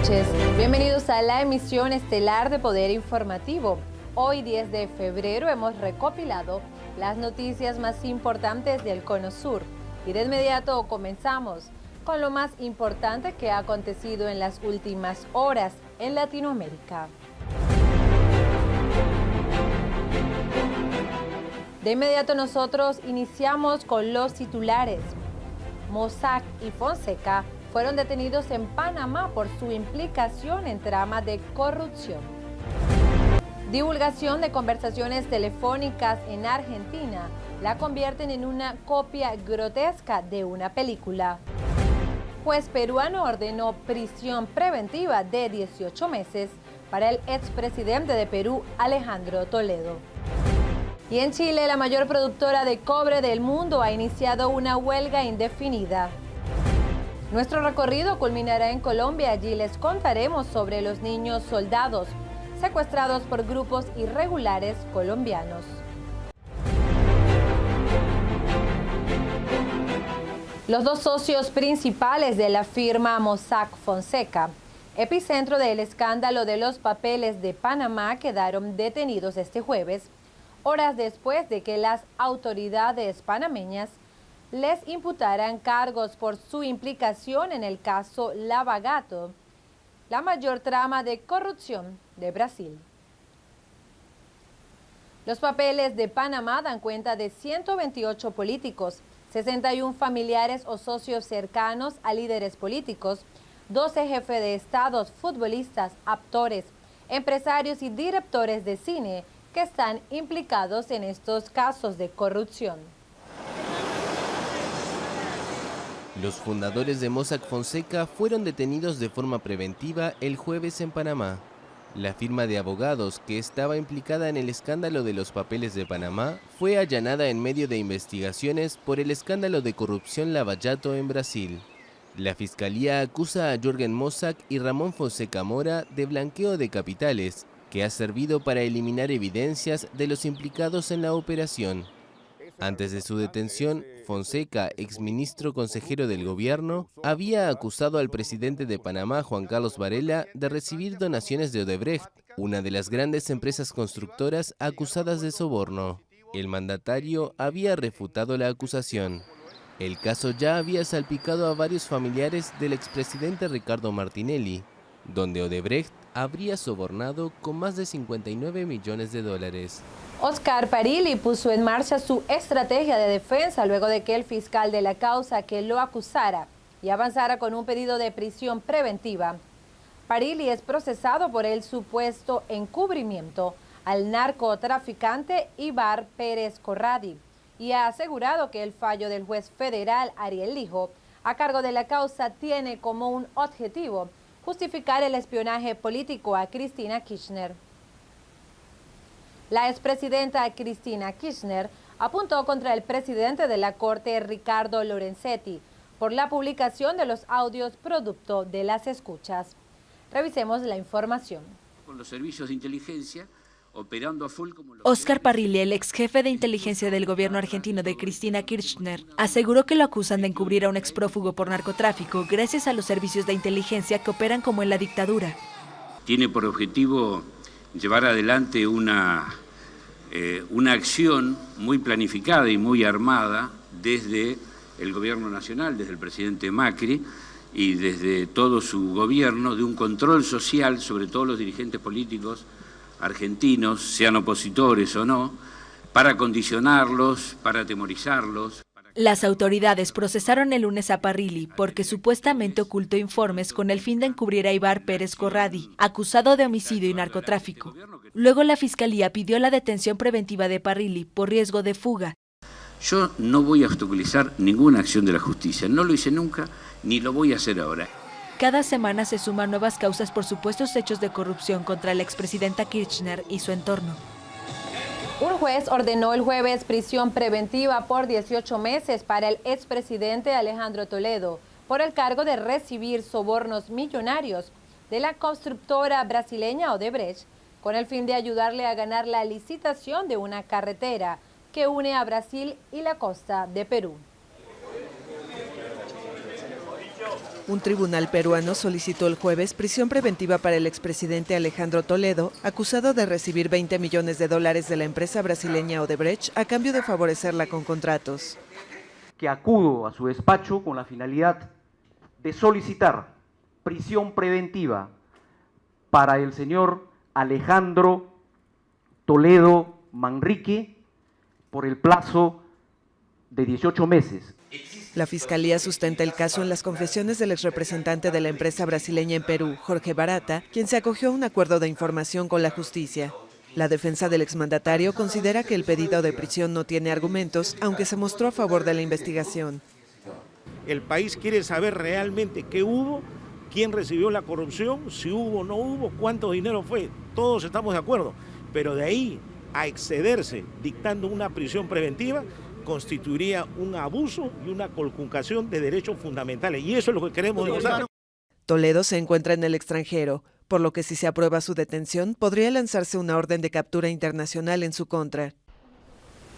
noches. Bienvenidos a la emisión estelar de Poder Informativo. Hoy, 10 de febrero, hemos recopilado las noticias más importantes del Cono Sur. Y de inmediato comenzamos con lo más importante que ha acontecido en las últimas horas en Latinoamérica. De inmediato nosotros iniciamos con los titulares. Mossack y Fonseca fueron detenidos en Panamá por su implicación en trama de corrupción. Divulgación de conversaciones telefónicas en Argentina la convierten en una copia grotesca de una película. Juez peruano ordenó prisión preventiva de 18 meses para el expresidente de Perú, Alejandro Toledo. Y en Chile, la mayor productora de cobre del mundo ha iniciado una huelga indefinida. Nuestro recorrido culminará en Colombia. Allí les contaremos sobre los niños soldados secuestrados por grupos irregulares colombianos. Los dos socios principales de la firma Mossack Fonseca, epicentro del escándalo de los papeles de Panamá, quedaron detenidos este jueves, horas después de que las autoridades panameñas les imputaran cargos por su implicación en el caso Lava Jato, la mayor trama de corrupción de Brasil. Los papeles de Panamá dan cuenta de 128 políticos, 61 familiares o socios cercanos a líderes políticos, 12 jefes de estados, futbolistas, actores, empresarios y directores de cine que están implicados en estos casos de corrupción. Los fundadores de Mossack Fonseca fueron detenidos de forma preventiva el jueves en Panamá. La firma de abogados que estaba implicada en el escándalo de los papeles de Panamá fue allanada en medio de investigaciones por el escándalo de corrupción Lava Jato en Brasil. La fiscalía acusa a Jorgen Mossack y Ramón Fonseca Mora de blanqueo de capitales, que ha servido para eliminar evidencias de los implicados en la operación. Antes de su detención, Fonseca, exministro consejero del gobierno, había acusado al presidente de Panamá, Juan Carlos Varela, de recibir donaciones de Odebrecht, una de las grandes empresas constructoras acusadas de soborno. El mandatario había refutado la acusación. El caso ya había salpicado a varios familiares del expresidente Ricardo Martinelli, donde Odebrecht habría sobornado con más de 59 millones de dólares. Oscar Parrilli puso en marcha su estrategia de defensa luego de que el fiscal de la causa que lo acusara y avanzara con un pedido de prisión preventiva. Parrilli es procesado por el supuesto encubrimiento al narcotraficante Ibar Pérez Corradi y ha asegurado que el fallo del juez federal Ariel Lijo a cargo de la causa tiene como un objetivo justificar el espionaje político a Cristina Kirchner. La expresidenta Cristina Kirchner apuntó contra el presidente de la Corte, Ricardo Lorenzetti, por la publicación de los audios producto de las escuchas. Revisemos la información. Con los servicios de inteligencia operando a full como Oscar Parrilli, el ex jefe de inteligencia del gobierno argentino de Cristina Kirchner, aseguró que lo acusan de encubrir a un exprófugo por narcotráfico gracias a los servicios de inteligencia que operan como en la dictadura. Tiene por objetivo llevar adelante una acción muy planificada y muy armada desde el gobierno nacional, desde el presidente Macri y desde todo su gobierno, de un control social sobre todos los dirigentes políticos argentinos, sean opositores o no, para condicionarlos, para atemorizarlos. Las autoridades procesaron el lunes a Parrilli porque supuestamente ocultó informes con el fin de encubrir a Ibar Pérez Corradi, acusado de homicidio y narcotráfico. Luego la fiscalía pidió la detención preventiva de Parrilli por riesgo de fuga. Yo no voy a obstaculizar ninguna acción de la justicia, no lo hice nunca ni lo voy a hacer ahora. Cada semana se suman nuevas causas por supuestos hechos de corrupción contra la expresidenta Kirchner y su entorno. Un juez ordenó el jueves prisión preventiva por 18 meses para el expresidente Alejandro Toledo por el cargo de recibir sobornos millonarios de la constructora brasileña Odebrecht con el fin de ayudarle a ganar la licitación de una carretera que une a Brasil y la costa de Perú. Un tribunal peruano solicitó el jueves prisión preventiva para el expresidente Alejandro Toledo, acusado de recibir $20 millones de la empresa brasileña Odebrecht a cambio de favorecerla con contratos. Que acudo a su despacho con la finalidad de solicitar prisión preventiva para el señor Alejandro Toledo Manrique por el plazo de 18 meses. La Fiscalía sustenta el caso en las confesiones del exrepresentante de la empresa brasileña en Perú, Jorge Barata, quien se acogió a un acuerdo de información con la justicia. La defensa del exmandatario considera que el pedido de prisión no tiene argumentos, aunque se mostró a favor de la investigación. El país quiere saber realmente qué hubo, quién recibió la corrupción, si hubo o no hubo, cuánto dinero fue. Todos estamos de acuerdo, pero de ahí a excederse dictando una prisión preventiva constituiría un abuso y una conculcación de derechos fundamentales, y eso es lo que queremos demostrar. Toledo se encuentra en el extranjero, por lo que si se aprueba su detención, podría lanzarse una orden de captura internacional en su contra.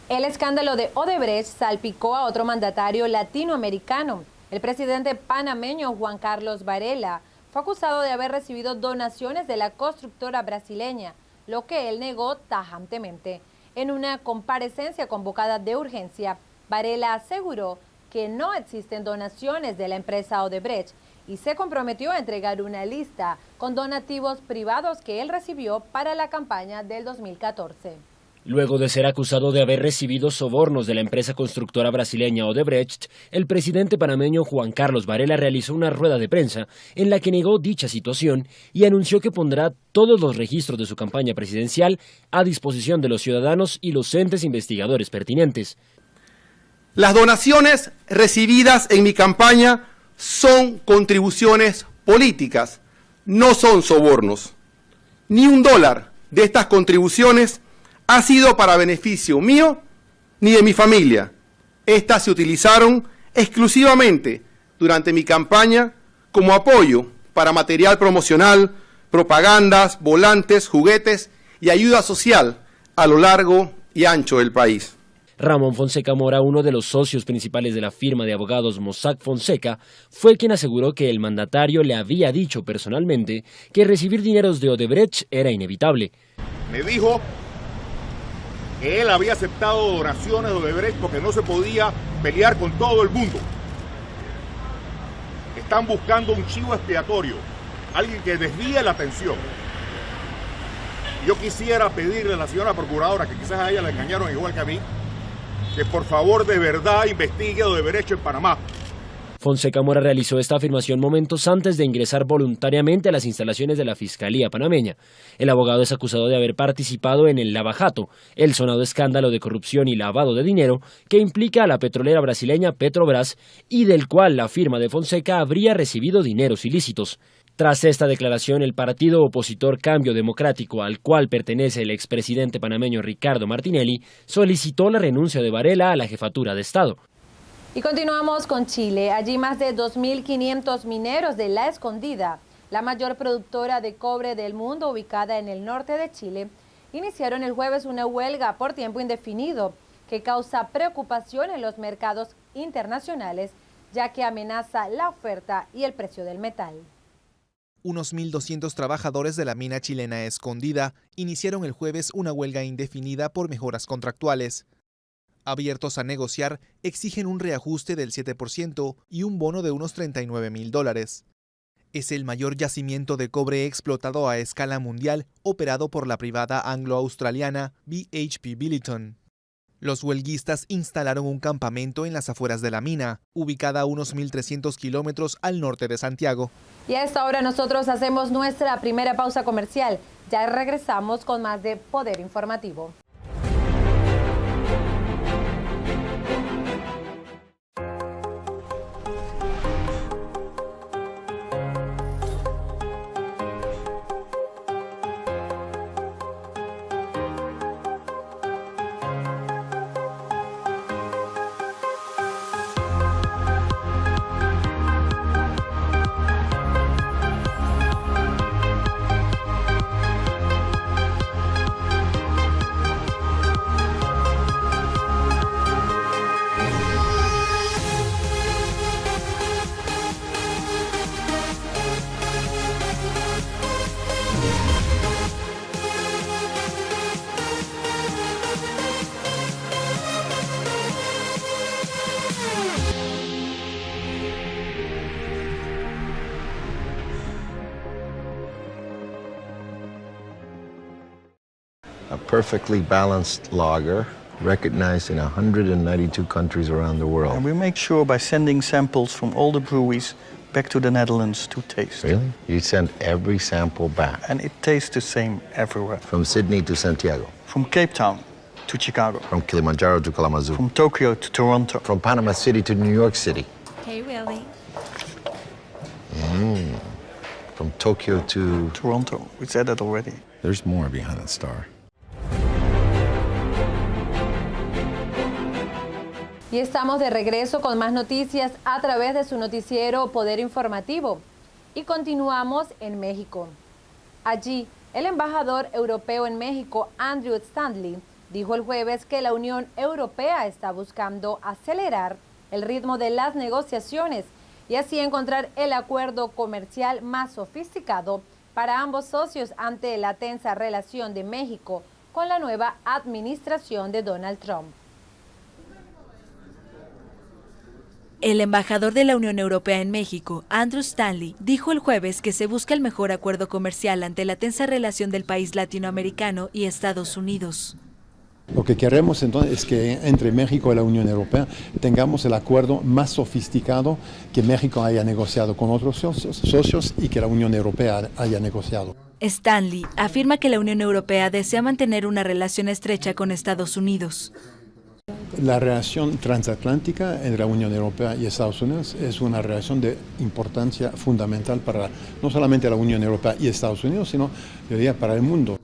El escándalo de Odebrecht salpicó a otro mandatario latinoamericano. El presidente panameño Juan Carlos Varela fue acusado de haber recibido donaciones de la constructora brasileña, lo que él negó tajantemente. En una comparecencia convocada de urgencia, Varela aseguró que no existen donaciones de la empresa Odebrecht y se comprometió a entregar una lista con donativos privados que él recibió para la campaña del 2014. Luego de ser acusado de haber recibido sobornos de la empresa constructora brasileña Odebrecht, el presidente panameño Juan Carlos Varela realizó una rueda de prensa en la que negó dicha situación y anunció que pondrá todos los registros de su campaña presidencial a disposición de los ciudadanos y los entes investigadores pertinentes. Las donaciones recibidas en mi campaña son contribuciones políticas, no son sobornos. Ni $1 de estas contribuciones ha sido para beneficio mío ni de mi familia. Estas se utilizaron exclusivamente durante mi campaña como apoyo para material promocional, propagandas, volantes, juguetes y ayuda social a lo largo y ancho del país. Ramón Fonseca Mora, uno de los socios principales de la firma de abogados Mossack Fonseca, fue quien aseguró que el mandatario le había dicho personalmente que recibir dineros de Odebrecht era inevitable. Me dijo que él había aceptado donaciones de Odebrecht porque no se podía pelear con todo el mundo. Están buscando un chivo expiatorio, alguien que desvíe la atención. Yo quisiera pedirle a la señora procuradora, que quizás a ella la engañaron igual que a mí, que por favor de verdad investigue Odebrecht en Panamá. Fonseca Mora realizó esta afirmación momentos antes de ingresar voluntariamente a las instalaciones de la Fiscalía panameña. El abogado es acusado de haber participado en el Lavajato, el sonado escándalo de corrupción y lavado de dinero que implica a la petrolera brasileña Petrobras y del cual la firma de Fonseca habría recibido dineros ilícitos. Tras esta declaración, el partido opositor Cambio Democrático, al cual pertenece el expresidente panameño Ricardo Martinelli, solicitó la renuncia de Varela a la jefatura de Estado. Y continuamos con Chile. Allí más de 2.500 mineros de La Escondida, la mayor productora de cobre del mundo ubicada en el norte de Chile, iniciaron el jueves una huelga por tiempo indefinido que causa preocupación en los mercados internacionales, ya que amenaza la oferta y el precio del metal. Unos 1.200 trabajadores de la mina chilena Escondida iniciaron el jueves una huelga indefinida por mejoras contractuales. Abiertos a negociar, exigen un reajuste del 7% y un bono de unos $39.000. Es el mayor yacimiento de cobre explotado a escala mundial, operado por la privada anglo-australiana BHP Billiton. Los huelguistas instalaron un campamento en las afueras de la mina, ubicada a unos 1.300 kilómetros al norte de Santiago. Y a esta hora nosotros hacemos nuestra primera pausa comercial. Ya regresamos con más de Poder Informativo. a perfectly balanced lager recognized in 192 countries around the world. And we make sure by sending samples from all the breweries back to the Netherlands to taste. Really? You send every sample back? And it tastes the same everywhere. From Sydney to Santiago? From Cape Town to Chicago. From Kilimanjaro to Kalamazoo? From Tokyo to Toronto. From Panama City to New York City? Hey, Willie. From Tokyo to... Toronto. We said that already. There's more behind that star. Y estamos de regreso con más noticias a través de su noticiero Poder Informativo. Y continuamos en México. Allí, el embajador europeo en México, Andrew Stanley, dijo el jueves que la Unión Europea está buscando acelerar el ritmo de las negociaciones y así encontrar el acuerdo comercial más sofisticado para ambos socios ante la tensa relación de México con la nueva administración de Donald Trump. El embajador de la Unión Europea en México, Andrew Stanley, dijo el jueves que se busca el mejor acuerdo comercial ante la tensa relación del país latinoamericano y Estados Unidos. Lo que queremos entonces es que entre México y la Unión Europea tengamos el acuerdo más sofisticado que México haya negociado con otros socios y que la Unión Europea haya negociado. Stanley afirma que la Unión Europea desea mantener una relación estrecha con Estados Unidos. La relación transatlántica entre la Unión Europea y Estados Unidos es una relación de importancia fundamental para no solamente la Unión Europea y Estados Unidos, sino yo diría para el mundo.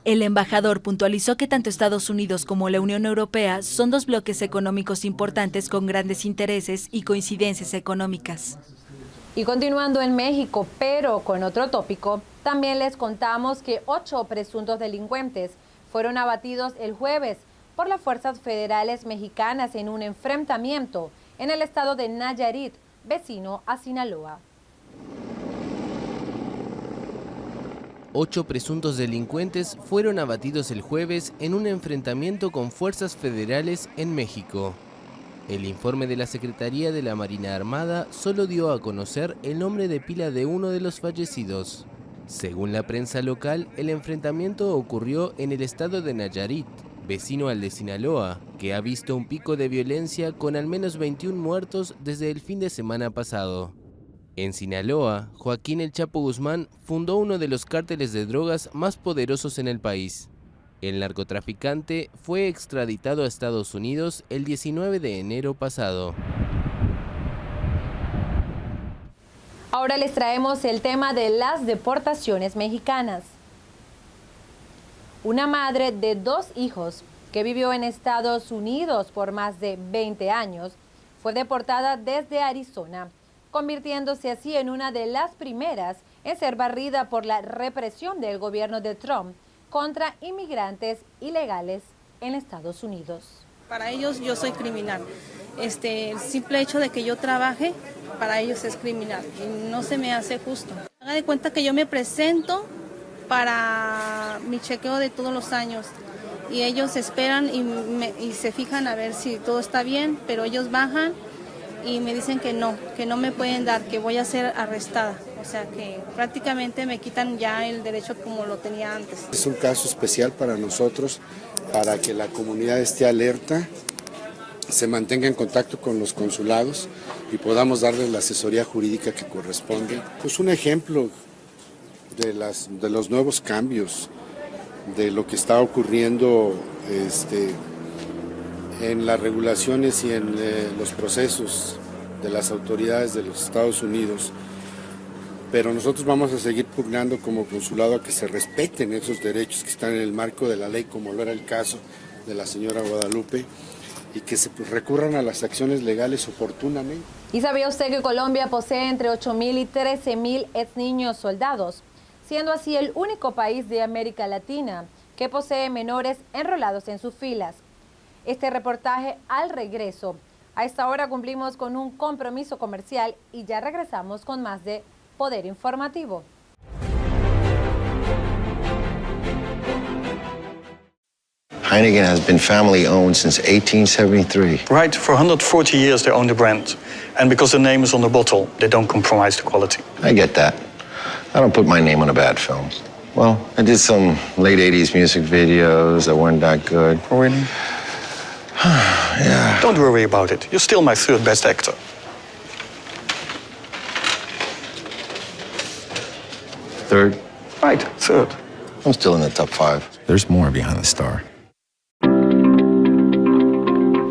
El embajador puntualizó que tanto Estados Unidos como la Unión Europea son dos bloques económicos importantes con grandes intereses y coincidencias económicas. Y continuando en México, pero con otro tópico, también les contamos que 8 presuntos delincuentes fueron abatidos el jueves por las fuerzas federales mexicanas en un enfrentamiento en el estado de Nayarit, vecino a Sinaloa. 8 presuntos delincuentes fueron abatidos el jueves en un enfrentamiento con fuerzas federales en México. El informe de la Secretaría de la Marina Armada solo dio a conocer el nombre de pila de uno de los fallecidos. Según la prensa local, el enfrentamiento ocurrió en el estado de Nayarit, vecino al de Sinaloa, que ha visto un pico de violencia con al menos 21 muertos desde el fin de semana pasado. En Sinaloa, Joaquín El Chapo Guzmán fundó uno de los cárteles de drogas más poderosos en el país. El narcotraficante fue extraditado a Estados Unidos el 19 de enero pasado. Ahora les traemos el tema de las deportaciones mexicanas. Una madre de 2 hijos que vivió en Estados Unidos por más de 20 años fue deportada desde Arizona, convirtiéndose así en una de las primeras en ser barrida por la represión del gobierno de Trump contra inmigrantes ilegales en Estados Unidos. Para ellos yo soy criminal. El simple hecho de que yo trabaje, para ellos es criminal y no se me hace justo. Haga de cuenta que yo me presento para mi chequeo de todos los años y ellos esperan y se fijan a ver si todo está bien, pero ellos bajan y me dicen que no me pueden dar, que voy a ser arrestada. O sea que prácticamente me quitan ya el derecho como lo tenía antes. Es un caso especial para nosotros, para que la comunidad esté alerta, se mantenga en contacto con los consulados y podamos darles la asesoría jurídica que corresponde. Pues un ejemplo de los nuevos cambios, de lo que está ocurriendo en las regulaciones y en los procesos de las autoridades de los Estados Unidos. Pero nosotros vamos a seguir pugnando como consulado a que se respeten esos derechos que están en el marco de la ley, como lo era el caso de la señora Guadalupe, y que se recurran a las acciones legales oportunamente. ¿Y sabía usted que Colombia posee entre 8.000 y 13.000 exniños soldados, siendo así el único país de América Latina que posee menores enrolados en sus filas? Este reportaje al regreso. A esta hora cumplimos con un compromiso comercial y ya regresamos con más de Poder Informativo. Heineken has been family owned since 1873. Right, for 140 years they own the brand. And because the name is on the bottle, they don't compromise the quality. I get that. I don't put my name on a bad film. Well, I did some late 80s music videos that weren't that good. Oh, really? Yeah. Don't worry about it. You're still my third best actor. Third? Right, third. I'm still in the top 5. There's more behind the star.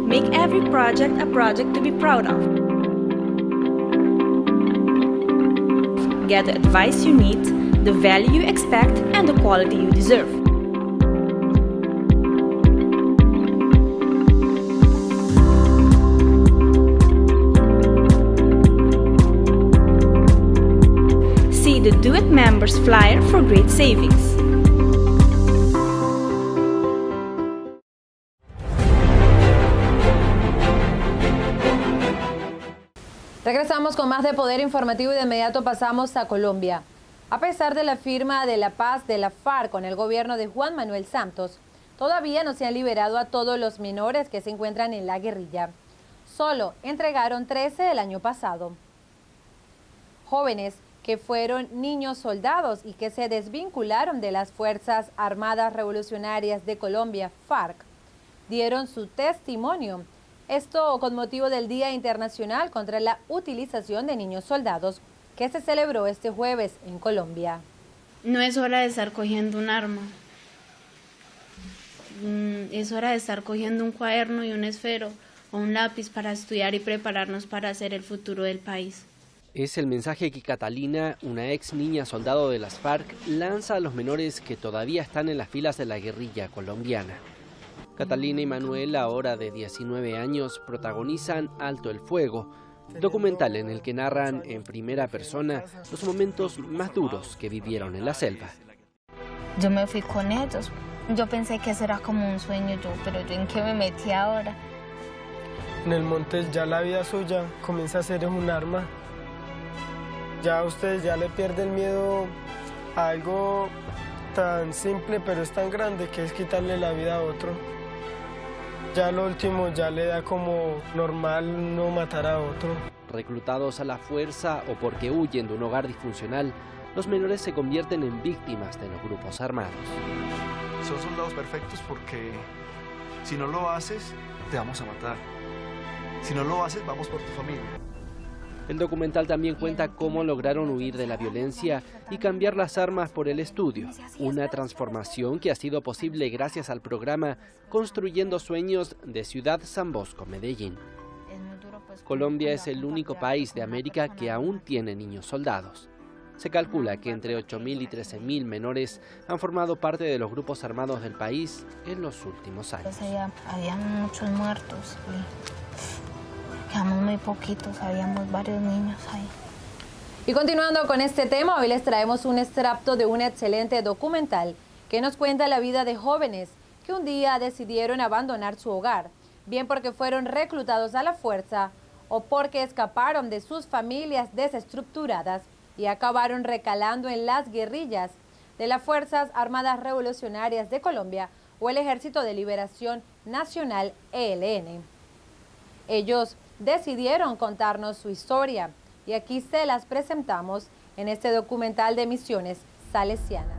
Make every project a project to be proud of. Get the advice you need, the value you expect, and the quality you deserve. See the Do It Members flyer for great savings. Regresamos con más de Poder Informativo y de inmediato pasamos a Colombia. A pesar de la firma de la paz de la FARC con el gobierno de Juan Manuel Santos, todavía no se han liberado a todos los menores que se encuentran en la guerrilla. Solo entregaron 13 el año pasado. Jóvenes que fueron niños soldados y que se desvincularon de las Fuerzas Armadas Revolucionarias de Colombia, FARC, dieron su testimonio. Esto con motivo del Día Internacional contra la Utilización de Niños Soldados, que se celebró este jueves en Colombia. No es hora de estar cogiendo un arma. Es hora de estar cogiendo un cuaderno y un esfero o un lápiz para estudiar y prepararnos para hacer el futuro del país. Es el mensaje que Catalina, una ex niña soldado de las FARC, lanza a los menores que todavía están en las filas de la guerrilla colombiana. Catalina y Manuel, ahora de 19 años, protagonizan Alto el Fuego, documental en el que narran en primera persona los momentos más duros que vivieron en la selva. Yo me fui con ellos. Yo pensé que eso era como un sueño, pero yo en qué me metí ahora. En el monte ya la vida suya comienza a ser un arma. Ya ustedes ya le pierden miedo a algo tan simple pero es tan grande que es quitarle la vida a otro. Ya lo último ya le da como normal no matar a otro. Reclutados a la fuerza o porque huyen de un hogar disfuncional, los menores se convierten en víctimas de los grupos armados. Son soldados perfectos porque si no lo haces, te vamos a matar. Si no lo haces, vamos por tu familia. El documental también cuenta cómo lograron huir de la violencia y cambiar las armas por el estudio, una transformación que ha sido posible gracias al programa Construyendo Sueños de Ciudad San Bosco, Medellín. Colombia es el único país de América que aún tiene niños soldados. Se calcula que entre 8.000 y 13.000 menores han formado parte de los grupos armados del país en los últimos años. Había muchos muertos. Quedamos muy poquitos, habíamos varios niños ahí. Y continuando con este tema, hoy les traemos un extracto de un excelente documental que nos cuenta la vida de jóvenes que un día decidieron abandonar su hogar, bien porque fueron reclutados a la fuerza o porque escaparon de sus familias desestructuradas y acabaron recalando en las guerrillas de las Fuerzas Armadas Revolucionarias de Colombia o el Ejército de Liberación Nacional, ELN. Ellos decidieron contarnos su historia y aquí se las presentamos en este documental de Misiones Salesianas.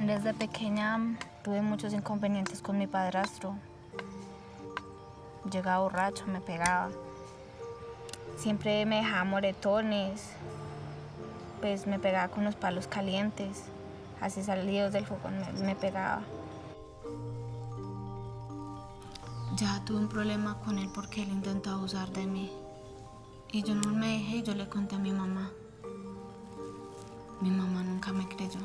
Desde pequeña tuve muchos inconvenientes con mi padrastro. Llegaba borracho, me pegaba. Siempre me dejaba moretones. Pues me pegaba con los palos calientes. Así salidos del fogón me pegaba. Ya tuve un problema con él porque él intentó abusar de mí. Y yo no me dejé y yo le conté a mi mamá. Mi mamá nunca me creyó.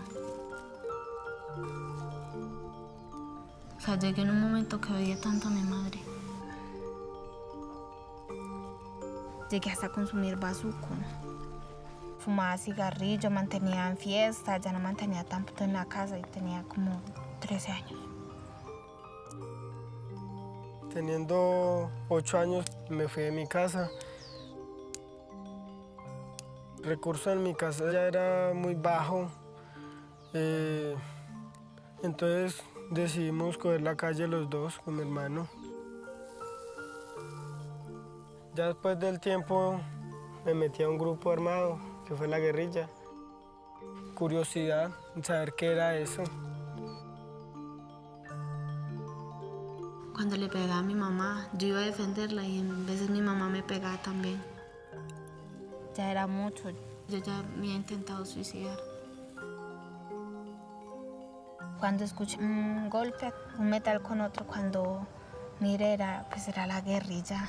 O sea, llegué en un momento que odié tanto a mi madre. Llegué hasta a consumir bazuco. Fumaba cigarrillo, mantenía en fiesta, ya no mantenía tanto en la casa y tenía como 13 años. Teniendo 8 años me fui de mi casa. El recurso en mi casa ya era muy bajo. Entonces decidimos coger la calle los dos con mi hermano. Ya después del tiempo me metí a un grupo armado, que fue la guerrilla. Curiosidad, saber qué era eso. Cuando le pegaba a mi mamá, yo iba a defenderla y en veces mi mamá me pegaba también. Ya era mucho, yo ya me había intentado suicidar. Cuando escuché un golpe, un metal con otro, cuando miré era la guerrilla.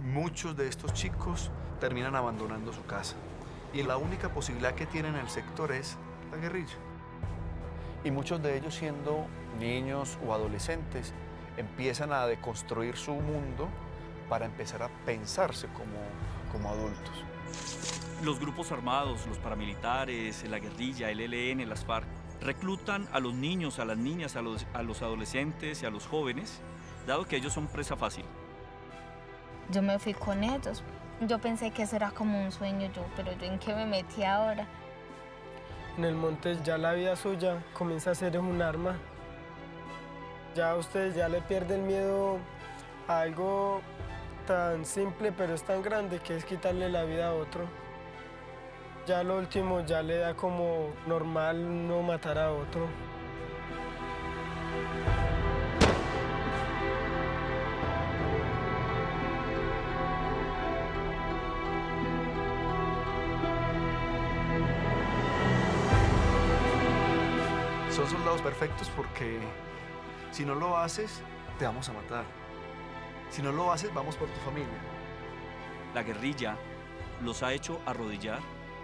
Muchos de estos chicos terminan abandonando su casa y la única posibilidad que tienen en el sector es la guerrilla. Y muchos de ellos, siendo niños o adolescentes, empiezan a deconstruir su mundo para empezar a pensarse como adultos. Los grupos armados, los paramilitares, la guerrilla, el ELN, las FARC, reclutan a los niños, a las niñas, a los adolescentes y a los jóvenes, dado que ellos son presa fácil. Yo me fui con ellos. Yo pensé que eso era como un sueño, pero yo en qué me metí ahora. En el monte ya la vida suya comienza a ser un arma. Ya usted ya le pierde el miedo a algo tan simple, pero es tan grande, que es quitarle la vida a otro. Ya lo último ya le da como normal no matar a otro. Son soldados perfectos porque si no lo haces, te vamos a matar. Si no lo haces, vamos por tu familia. La guerrilla los ha hecho arrodillar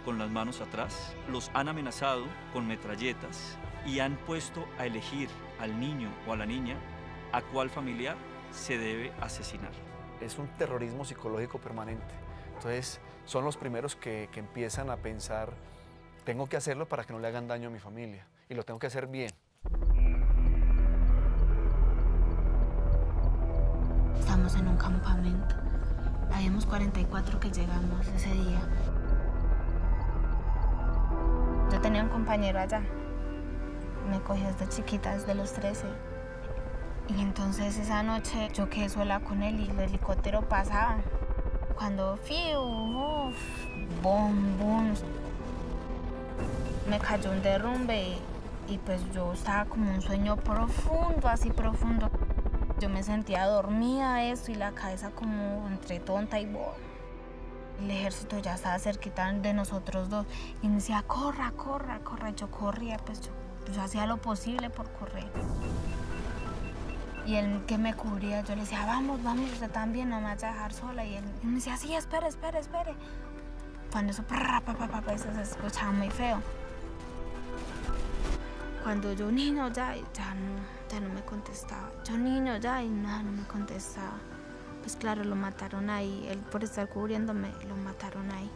con las manos atrás, los han amenazado con metralletas y han puesto a elegir al niño o a la niña a cuál familiar se debe asesinar. Es un terrorismo psicológico permanente. Entonces, son los primeros que empiezan a pensar, tengo que hacerlo para que no le hagan daño a mi familia y lo tengo que hacer bien. Estamos en un campamento. Habíamos 44 que llegamos ese día. Yo tenía un compañero allá. Me cogió desde chiquita, desde los 13. Y entonces esa noche yo quedé sola con él y el helicóptero pasaba. Cuando bom, bom, me cayó un derrumbe y pues yo estaba como un sueño profundo, así profundo. Yo me sentía dormida y la cabeza como entre tonta y boba. El ejército ya estaba cerquita de nosotros dos y me decía, corra, corra, corra. Yo corría, pues yo hacía lo posible por correr. Y él que me cubría, yo le decía, vamos, vamos, usted también, no me vaya a dejar sola. Y él me decía, sí, espere, espere, espere. Cuando eso, eso se escuchaba muy feo. Cuando yo, niño, ya no me contestaba. Yo, niño, ya, y nada, no me contestaba. Pues claro, lo mataron ahí. Él, por estar cubriéndome, lo mataron ahí.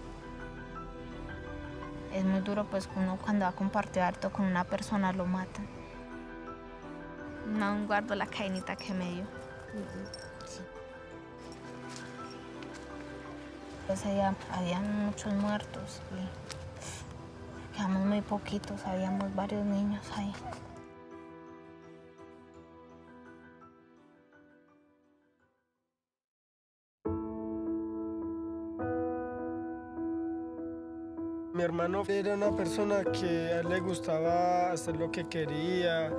Es muy duro, pues, uno cuando ha compartido harto con una persona, lo matan. No aún guardo la cadenita que me dio. Sí. Ese día habían muchos muertos y quedamos muy poquitos, habíamos varios niños ahí. Mi hermano era una persona que a él le gustaba hacer lo que quería.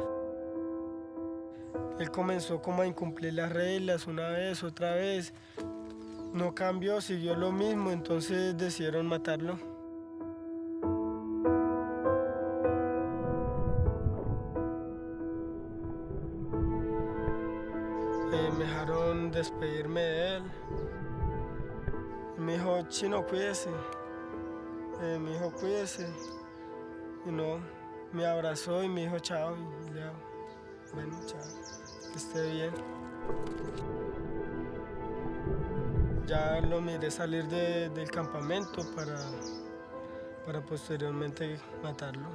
Él comenzó como a incumplir las reglas una vez, otra vez. No cambió, siguió lo mismo, entonces decidieron matarlo. me dejaron despedirme de él. Me dijo, Chino, cuídese. Me dijo, cuídese. Y no, me abrazó y me dijo, chao. Y le digo, bueno, chao, que esté bien. Ya lo miré salir del campamento para posteriormente matarlo.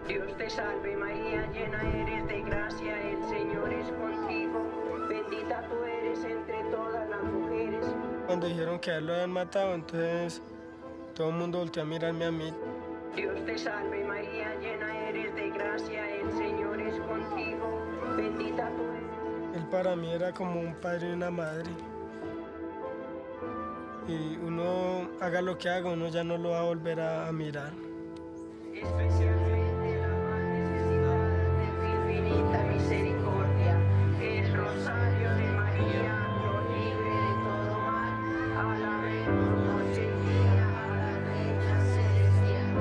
Dios te salve María, llena eres de gracia, el Señor es contigo, bendita tú eres entre todas las mujeres. Cuando dijeron que a él lo habían matado, entonces todo el mundo volteó a mirarme a mí. Dios te salve María, llena eres de gracia, el Señor es contigo, bendita tú eres. Él para mí era como un padre y una madre. Y uno haga lo que haga, uno ya no lo va a volver a mirar. Especialmente la más necesitada de tu infinita misericordia, el rosario de María, nos libre de todo mal, alabemos noche y día a la Reina Celestial.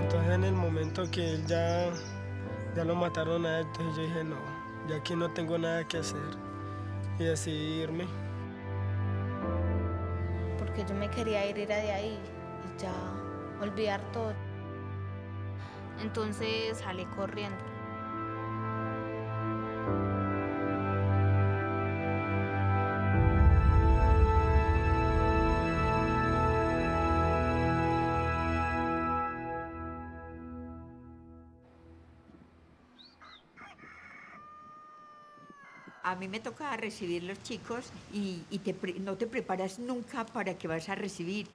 Entonces en el momento que él ya lo mataron a él, entonces yo dije, no, ya aquí no tengo nada que hacer. Y decidí irme. Porque yo me quería ir de ahí y ya olvidar todo. Entonces salí corriendo. A mí me toca recibir los chicos y no te preparas nunca para que vas a recibir.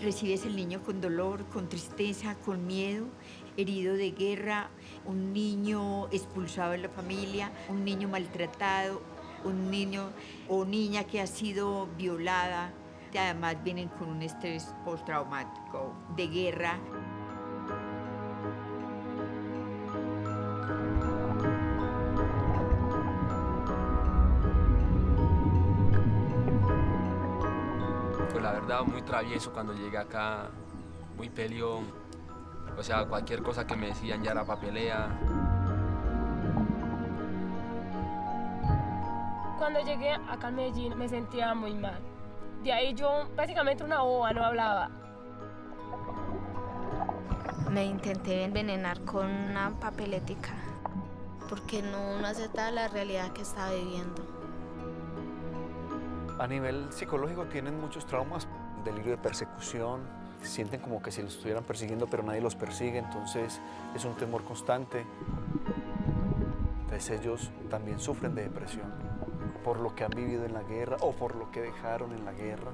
Recibes el niño con dolor, con tristeza, con miedo, herido de guerra, un niño expulsado de la familia, un niño maltratado, un niño o niña que ha sido violada. Además vienen con un estrés postraumático de guerra. Pues la verdad, muy travieso cuando llegué acá, muy peleón. O sea, cualquier cosa que me decían ya era papelea. Cuando llegué acá a Medellín me sentía muy mal. De ahí yo básicamente una boba, no hablaba. Me intenté envenenar con una papeletica porque no aceptaba la realidad que estaba viviendo. A nivel psicológico tienen muchos traumas, delirio de persecución, sienten como que si los estuvieran persiguiendo pero nadie los persigue, entonces es un temor constante. Entonces ellos también sufren de depresión por lo que han vivido en la guerra o por lo que dejaron en la guerra.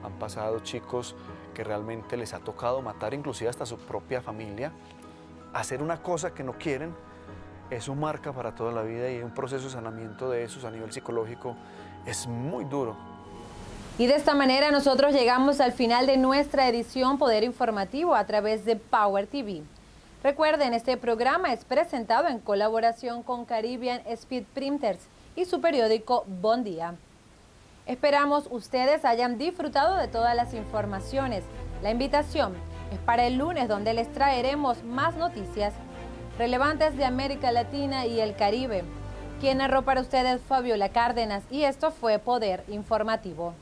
Han pasado chicos que realmente les ha tocado matar inclusive hasta su propia familia, hacer una cosa que no quieren. Eso marca para toda la vida y un proceso de sanamiento de esos a nivel psicológico es muy duro. Y de esta manera nosotros llegamos al final de nuestra edición Poder Informativo a través de Power TV. Recuerden, este programa es presentado en colaboración con Caribbean Speed Printers y su periódico Bon Día. Esperamos ustedes hayan disfrutado de todas las informaciones. La invitación es para el lunes, donde les traeremos más noticias relevantes de América Latina y el Caribe. Quien narró para ustedes Fabiola Cárdenas y esto fue Poder Informativo.